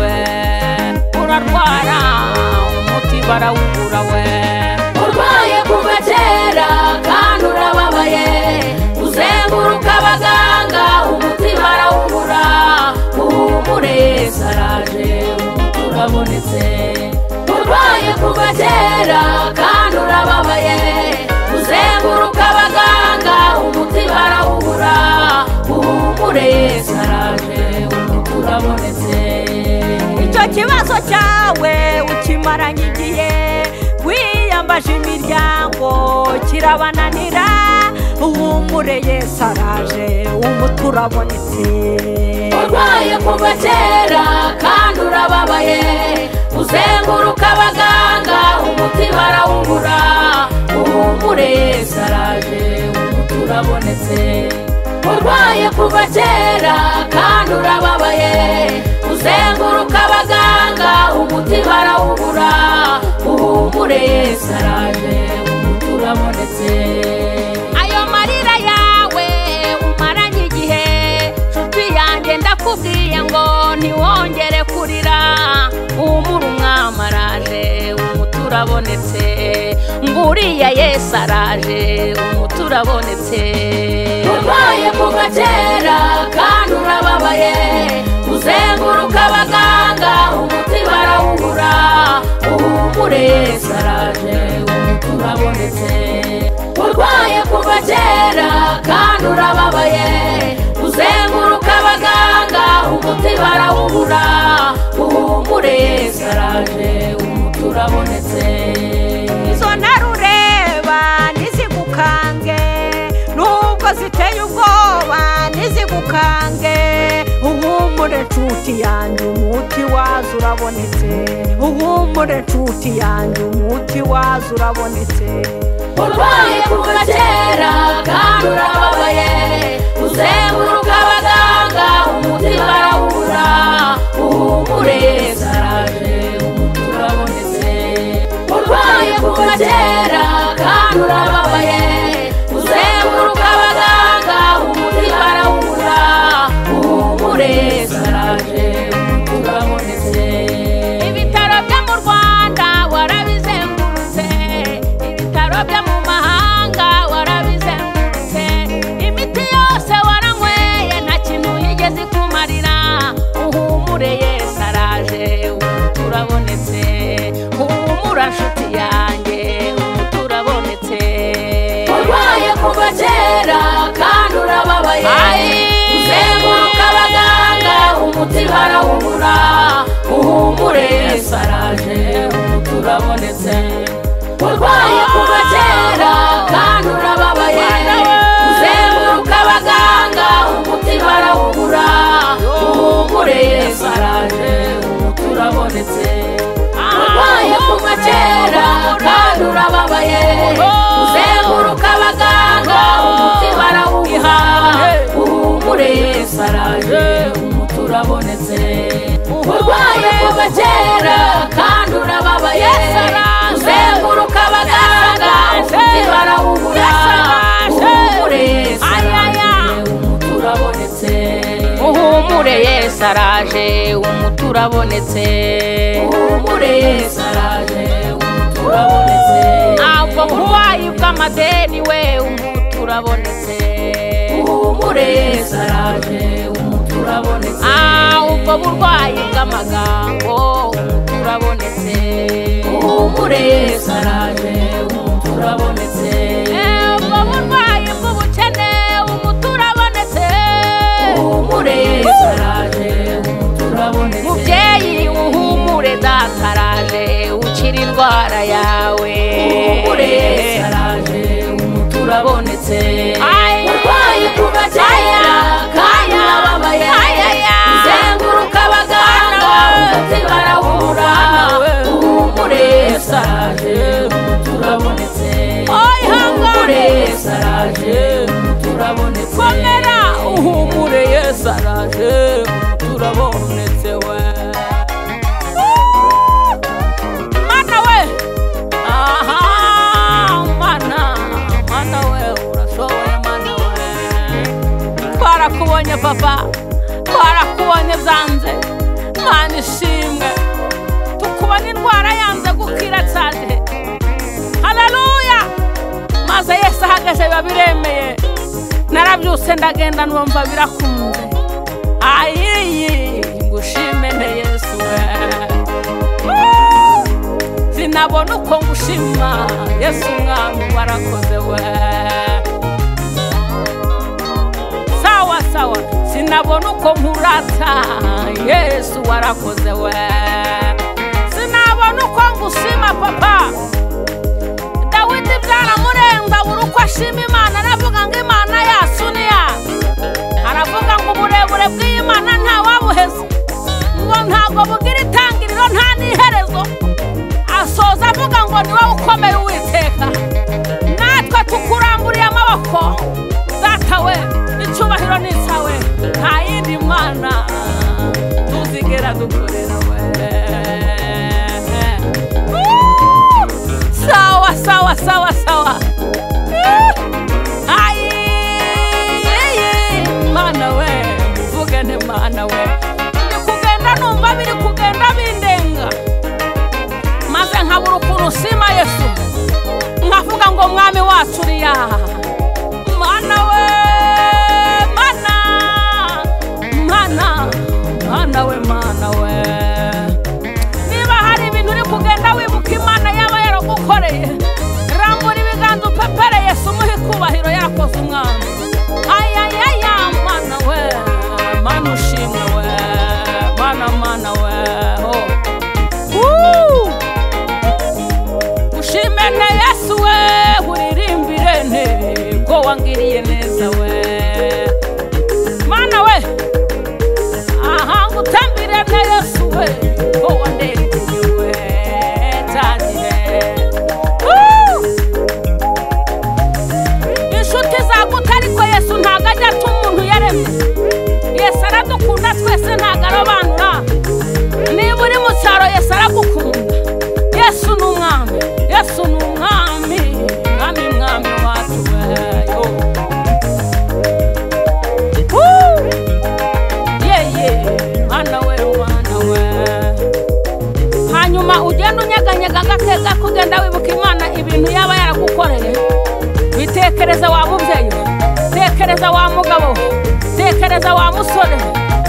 we urarwara umuti barawubura we urwaye kuva kera kandi urababaye uzenguruka abaganga umuti barawubura uhumure Yesu araje urabonetse urwaye kuva kera kandi urababaye uzenguruka abaganga umuti barawubura uhumure Yesu araje urabonetse icyo kibazo cyawe ukimaranye igihe wiyambaje imiryango kirabananira uhumure Yesu araje umuti urabonetse urwaye kuva kera kandi urababaye uzenguruka abaganga umuti barawubura uhumure Yesu araje umuti urabonetse urwaye kuva kera kandi urababaye uzenguruka abaganga umuti barawubura uhumure Yesu araje umuti urabonetse ayo marira yawe umaranye igihe nshuti yanjye ndakubwiye ngo ntiwongere kurira uhumure umwami araje umuti urabonetse nguriya Yesu araje umuti urabonetse urwaye kuva kera kandi urababaye uzenguruka abaganga umuti barawubura uhumure Yesu araje umuti urabonetse urwaye kuva kera kandi urababaye uzenguruka abaganga umuti barawubura uhumure Yesu araje umuti urabonetse izo ntarureba ntizigukange nubwo ziteye ubwoba ntizigukange uhumure nshuti yanjye umuti wazo urabonetse uhumure nshuti yanjye umuti wazo urabonetse urwaye kuva kera kandi urababaye uzenguruka abaganga umuti barawubura uhumure Yesu araje umuti urabonetse urwaye kuva kera kandi urababaye uzenguruka abaganga umuti barawubura uhumure Yesu araje umuti urabonetse ibitaro byo mu Rwanda warabizengurutse ibitaro byo mu mahanga warabizengurutse imiti yose waranyweye nta kintu yigeze ikumarira uhumure Yesu araje umuti urabonetse humura nshuti yanjye umuti urabonetse urwaye kuva kera kandi urababaye uzenguruka abaganga umuti barawubura uhumure Yesu araje umuti urabonetse urwaye kuva kera kandi urababaye uzenguruka abaganga umuti barawubura uhumure Yesu araje umuti urabonetse urwaye kuva kera kandi urababaye uzenguruka abaganga umuti barawubura uhumure Yesu araje umuti urabonetse urwaye kuva kera kandi urababaye uzenguruka abaganga umuti barawubura uhumure Yesu araje umuti urabonetse uhumure Yesu araje umuti urabonetse uhumure Yesu araje umuti urabonetse ntabwo burwayi bw'amadeni we umuti urabonetse uhumure Yesu araje umuti urabonetse ubwo burwayi bw'amagambo umuti urabonetse uhumure Yesu araje umuti urabonetse ubwo burwayi bw'ubukene umuti urabonetse uhumure Yesu araje umuti urabonetse mubyeyi uhumure data araje ukira indwara yawe uhumure Yesu araje umuti urabonetse urwaye kuva kera kandi urababaye uzenguruka abaganga umuti barawubura uhumure Yesu araje umuti urabonetse uhumure Yesu araje umuti urabonetse komera uhumure Yesu araje umuti urabonetse we mana we mana we urashoboye mana we twarakubonye papa twarakubonye byanze mana ishimwe numva biremeye narabyuse ndagenda numva birakunze ayiyi ngushime ne Yesu we sinabona uko ngushima Yesu mwami warakoze we sawa sawa sinabona uko nkurata Yesu warakoze we sinabona uko ngushima papa Dawidi byaramurenza uruko ashima Imana aravuga ngo Imana yasuniya aravuga ngo uburebure bw'Imana nta wabuheza ngo ntabwo bugira itangiriro nta n'iherezo asoza avuga ngo ni wowe ukomeye Uwiteka natwe tukuramburiye amaboko data we icyubahiro ni cyawe nta yindi Mana tuzigera dukorera we sawa sawa sawa sawa Mana we mvugane Mana we ndi kugenda numva biri kugenda bindenga maze nkabura ukuntu sima Yesu nkavuga ngo mwami wacu uriya Mana we Mana we Mana we niba hari ibintu uri kugenda wibuka Imana yaba yaragukoreye rambura ibiganza upepere Yesu muhe kubahiro yarakoze umwami ayayaya Mana we Mana ushimwe we Mana we ushime ne Yesu we uririmbire ne ko wangiriye neza we Mana we aha ngutambire ne Yesu we ko wandengeye we tagire inshuti zagutari ko Yesu ntago ajya atuma umuntu yaremye Yesu aradukunda twese ntago arobanura niba uri mu cyaro Yesu aragukunda Yesu ni umwami Yesu ni umwami mwami wacu weyo Mana we hanyuma ugenda unyeganyega gatega kugenda wibuka Imana ibintu yaba yaragukoreye bitekereza wa mubyeyi tekereza wa mugabo tekereza wa musore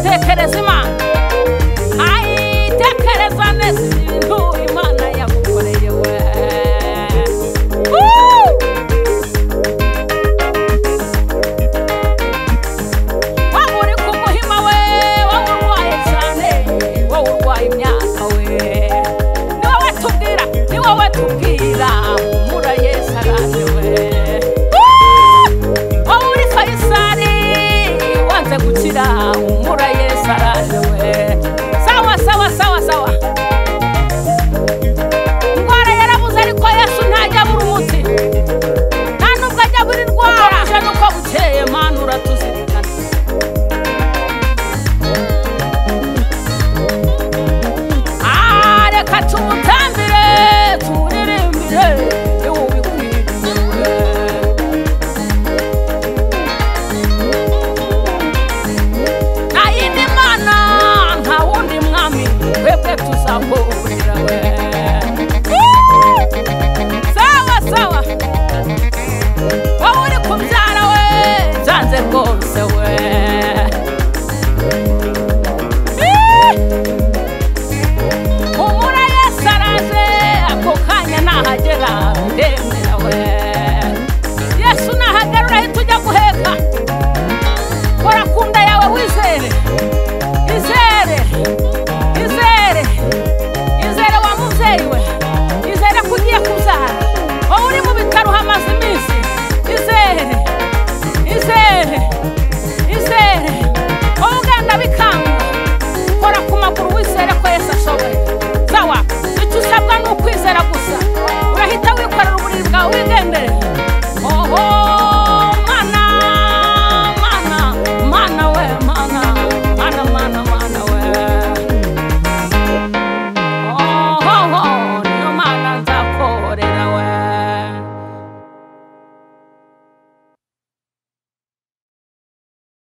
tekereza Imana tekereza neza ibintu Imana yagukoreye we waba uri ku muhima we waba urwaye cyane wowe urwaye imyaka we ni wowe tubwira humura Yesu araje we wowe uri Fayisali wanze gukira humura Yesu araje we sawa sawa sawa sawa indwara yarabuze ariko Yesu ntajya abura umuti nta nubwo ajya abura indwara aje nuko bukeye Mana uratuzirikana reka tumutambire tumuririmbire niwe ubikwiriye nta yindi Mana nta wundi mwami twebwe tuzamuburira we sawa sawa wowe uri kubyara we byanze rwose we humura Yesu araje ako kanya nahagera ndemera we Yesu nahagera urahita ujya guheka kora ku nda yawe wizere izere wa mubyeyi we izere ko ugiye kubyara wowe uri mu bitaro hamaze iminsi izere wowe ugenda bikanga kora ku maguru wizere ko Yesu ashoboye sawa icyo usabwa ni ukwizera gusa